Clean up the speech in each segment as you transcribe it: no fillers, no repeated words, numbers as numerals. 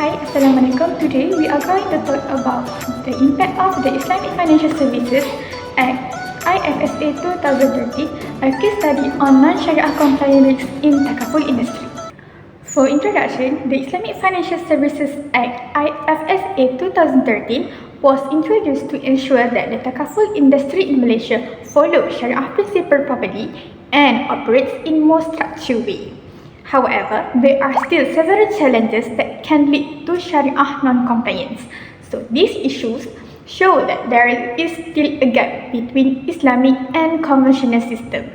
Hi, Assalamualaikum. Today we are going to talk about the impact of the Islamic Financial Services Act IFSA 2030, a case study on non-Sharia compliant risks in takaful industry. For introduction, the Islamic Financial Services Act IFSA 2013 was introduced to ensure that the takaful industry in Malaysia follows Sharia principle properly and operates in more structured way. However, there are still several challenges that can lead to Sharia non-compliance. So these issues show that there is still a gap between Islamic and conventional system.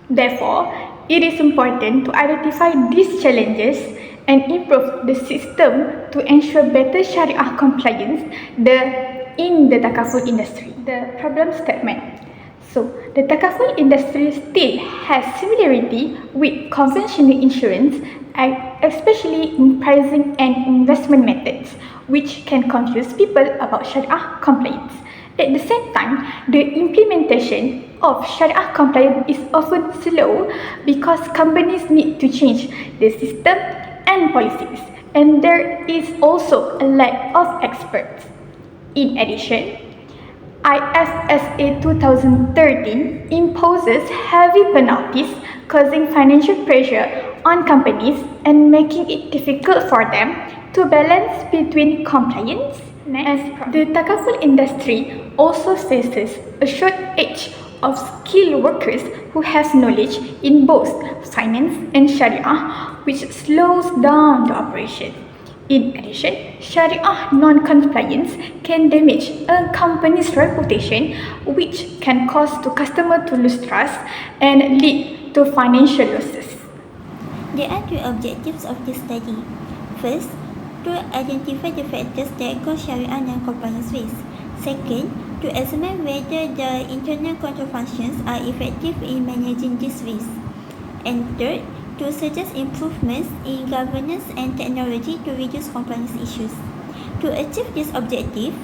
Therefore, it is important to identify these challenges and improve the system to ensure better Sharia compliance in the takaful industry. The problem statement. So, the takaful industry still has similarity with conventional insurance, especially in pricing and investment methods, which can confuse people about Sharia compliance. At the same time, the implementation of Sharia compliance is often slow because companies need to change the system and policies, and there is also a lack of experts. In addition, IFSA 2013 imposes heavy penalties, causing financial pressure on companies and making it difficult for them to balance between compliance and profit. The takaful industry also faces a shortage of skilled workers who have knowledge in both finance and Sharia, which slows down the operation. In addition, Sharia non-compliance can damage a company's reputation, which can cause the customer to lose trust and lead to financial losses. There are two objectives of this study. First, to identify the factors that cause Sharia non-compliance risk. Second, to examine whether the internal control functions are effective in managing this risk. And third, to suggest improvements in governance and technology to reduce compliance issues. To achieve these objectives,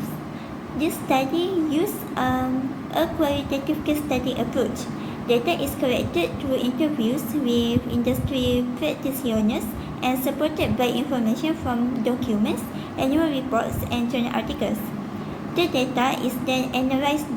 this study used a qualitative case study approach. Data is collected through interviews with industry practitioners and supported by information from documents, annual reports, and journal articles. The data is then analyzed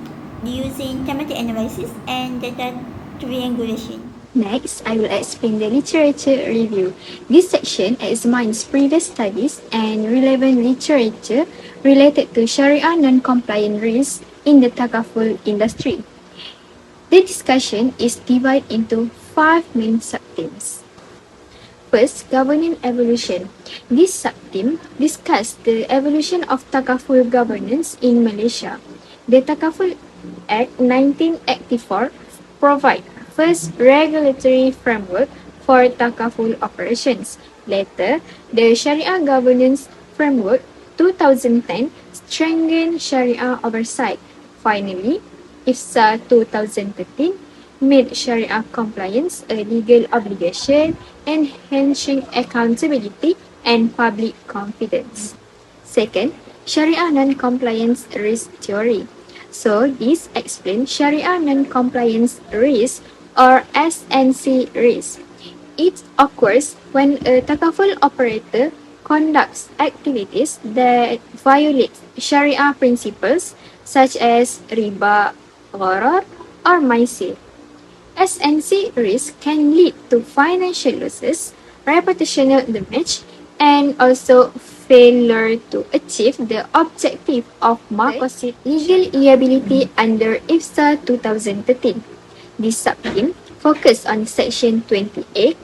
using thematic analysis and data triangulation. Next, I will explain the literature review. This section examines previous studies and relevant literature related to Sharia non-compliant risks in the takaful industry. The discussion is divided into 5 main subthemes. First, governance evolution. This subtheme discusses the evolution of takaful governance in Malaysia. The Takaful Act 1984 provides first regulatory framework for takaful operations. Later, the Sharia Governance Framework 2010 strengthened Sharia oversight. Finally, IFSA 2013 made Sharia compliance a legal obligation, enhancing accountability and public confidence. Second, Sharia non-compliance risk theory. So, this explains Sharia non-compliance risk or SNC risk. It occurs when a takaful operator conducts activities that violate Sharia principles such as riba, gharar, or maisir. SNC risk can lead to financial losses, reputational damage, and also failure to achieve the objective of maqasid legal liability under IFSA 2013. This subtheme focused on Section 28,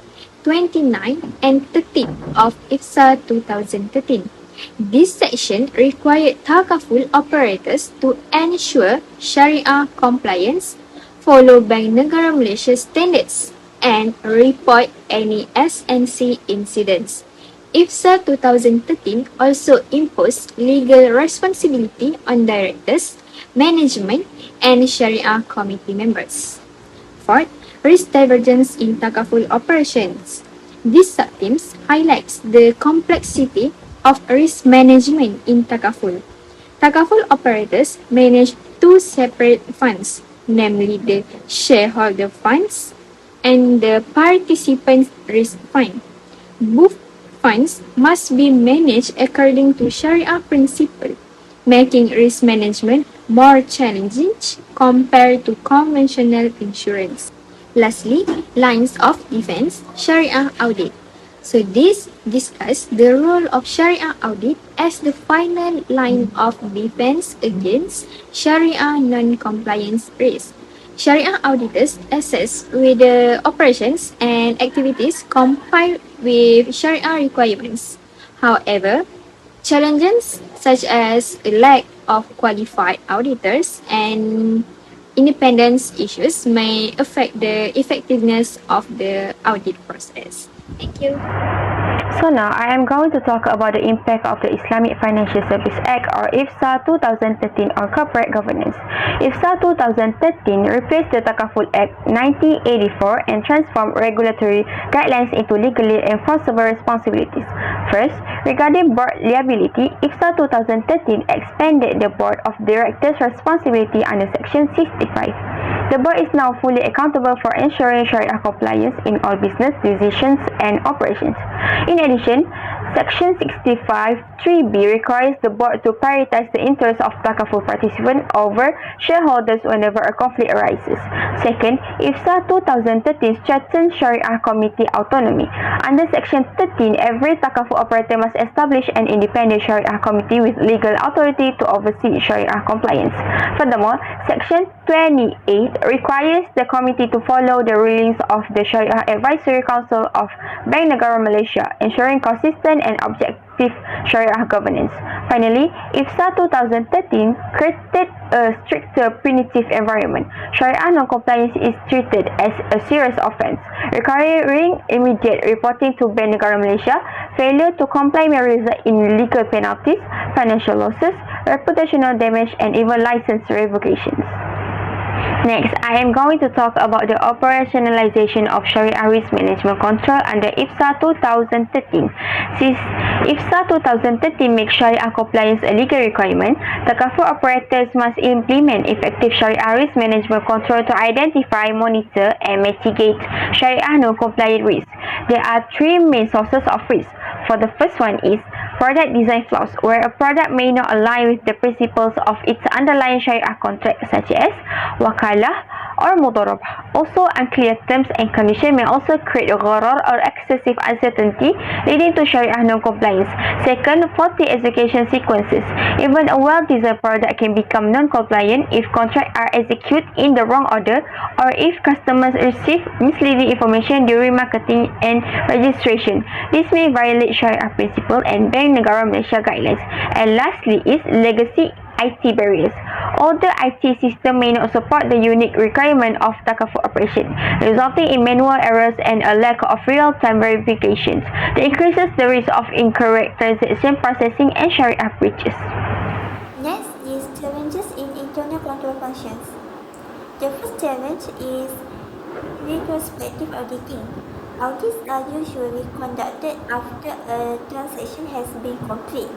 29, and 30 of IFSA 2013. This section required takaful operators to ensure Sharia compliance, follow Bank Negara Malaysia standards, and report any SNC incidents. IFSA 2013 also imposed legal responsibility on directors, management, and Sharia committee members. Fourth, risk divergence in takaful operations. This subtheme highlights the complexity of risk management in takaful. Takaful operators manage two separate funds, namely the shareholder funds and the participant risk fund. Both funds must be managed according to Sharia principle, making risk management more challenging compared to conventional insurance. Lastly, lines of defense, Sharia audit. So this discuss the role of Sharia audit as the final line of defense against Sharia non-compliance risk. Sharia auditors assess whether operations and activities comply with Sharia requirements. However, challenges such as a lack of qualified auditors and independence issues may affect the effectiveness of the audit process. Thank you. So now I am going to talk about the impact of the Islamic Financial Service Act or IFSA 2013 on corporate governance. IFSA 2013 replaced the Takaful Act 1984 and transformed regulatory guidelines into legally enforceable responsibilities. First, regarding board liability, IFSA 2013 expanded the board of directors' responsibility under Section 65. The board is now fully accountable for ensuring Sharia compliance in all business decisions and operations. In addition, Section 65 3B requires the board to prioritize the interests of Takaful participants over shareholders whenever a conflict arises. Second, IFSA 2013 strengthens Sharia committee autonomy. Under Section 13, every Takaful operator must establish an independent Sharia committee with legal authority to oversee Sharia compliance. Furthermore, Section 28 requires the committee to follow the rulings of the Sharia Advisory Council of Bank Negara Malaysia, ensuring consistent and objective Sharia governance. Finally, IFSA 2013 created a stricter punitive environment. Sharia non-compliance is treated as a serious offence, requiring immediate reporting to Bank Negara Malaysia. Failure to comply may result in legal penalties, financial losses, reputational damage, and even license revocations. Next, I am going to talk about the operationalization of Sharia risk management control under IFSA 2013. Since IFSA 2013 makes Sharia compliance a legal requirement, the Takaful operators must implement effective Sharia risk management control to identify, monitor, and mitigate Sharia non-compliant risks. There are three main sources of risk. For the first one is product design flaws, where a product may not align with the principles of its underlying Sharia contract, such as wakalah or mudharabah. Also, unclear terms and conditions may also create gharar or excessive uncertainty, leading to Sharia non-compliance. Second, faulty execution sequences. Even a well-designed product can become non-compliant if contracts are executed in the wrong order or if customers receive misleading information during marketing and registration. This may violate Sharia principles and Bank Negara Malaysia guidelines. And lastly is legacy IT barriers. Older IT systems may not support the unique requirement of Takaful operation, resulting in manual errors and a lack of real-time verifications. This increases the risk of incorrect transaction processing and Sharia breaches. Next is challenges in internal control functions. The first challenge is retrospective auditing. Audits are usually conducted after a transaction has been complete.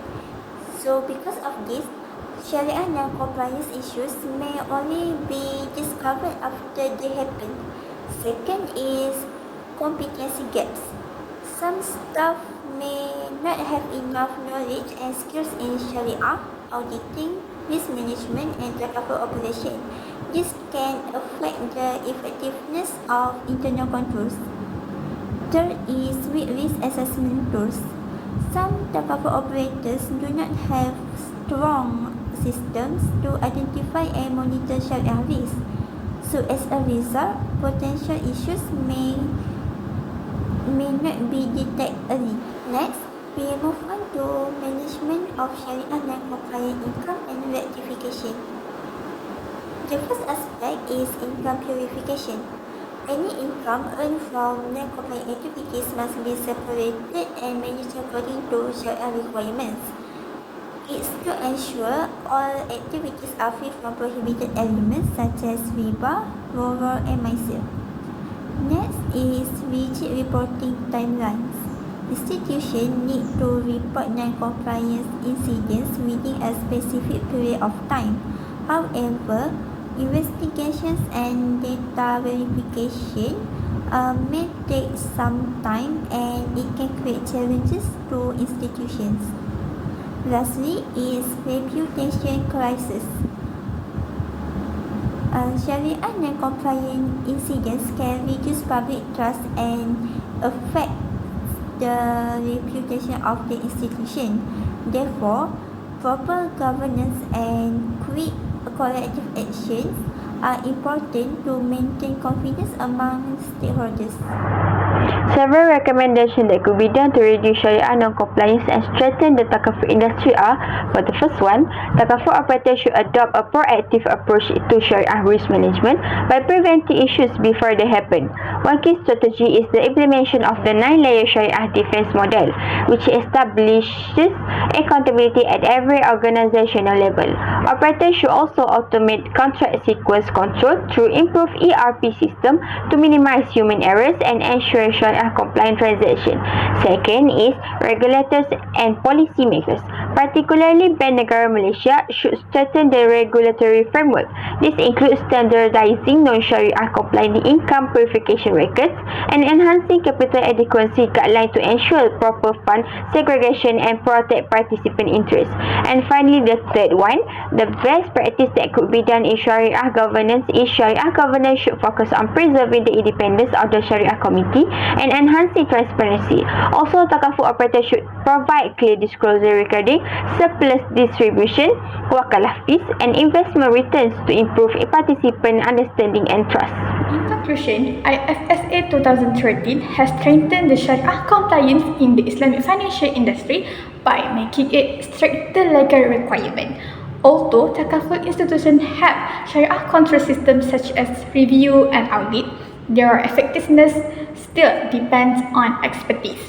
So because of this, Sharia non-compliance issues may only be discovered after they happen. Second is competency gaps. Some staff may not have enough knowledge and skills in Sharia, auditing, risk management, and Takaful operation. This can affect the effectiveness of internal controls. Third is weak risk assessment tools. Some Takaful operators do not have strong systems to identify and monitor Sharia risk. So as a result, potential issues may not be detected early. Next, we move on to management of Sharia non-compliant income and rectification. The first aspect is income purification. Any income earned from non-compliant activities must be separated and managed according to Sharia requirements. It's to ensure all activities are free from prohibited elements such as riba, roller, and maisir. Next is rigid reporting timelines. Institutions need to report non-compliance incidents within a specific period of time. However, investigations and data verification may take some time and it can create challenges to institutions. Lastly is reputation crisis. Sharia non-compliant incidents can reduce public trust and affect the reputation of the institution. Therefore, proper governance and quick corrective actions are important to maintain confidence among stakeholders. Several recommendations that could be done to reduce Sharia non-compliance and strengthen the takaful industry are: for the first one, takaful operators should adopt a proactive approach to Sharia risk management by preventing issues before they happen. One key strategy is the implementation of the 9-layer Sharia defense model, which establishes accountability at every organizational level. Operators should also automate contract sequence control through improved ERP system to minimize human errors and ensure Sharia compliant transaction. Second is regulators and policymakers, particularly Bank Negara Malaysia, should strengthen the regulatory framework. This includes standardizing non-Sharia compliant income purification records and enhancing capital adequacy guidelines to ensure proper fund segregation and protect participant interests. And finally, the third one, the best practice that could be done in Sharia governance is Sharia governance should focus on preserving the independence of the Sharia committee and enhancing transparency. Also, takaful operators should provide clear disclosure regarding surplus distribution, wakalah fees, and investment returns to improve participant understanding and trust. In conclusion, IFSA 2013 has strengthened the Sharia compliance in the Islamic financial industry by making it stricter legal requirement. Although takaful institutions have Sharia control systems such as review and audit, their effectiveness still depends on expertise,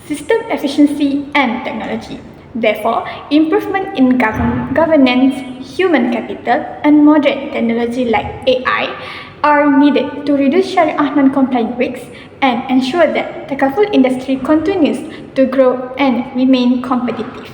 system efficiency, and technology. Therefore, improvement in governance, human capital, and modern technology like AI are needed to reduce Sharia non-compliant risks and ensure that the takaful industry continues to grow and remain competitive.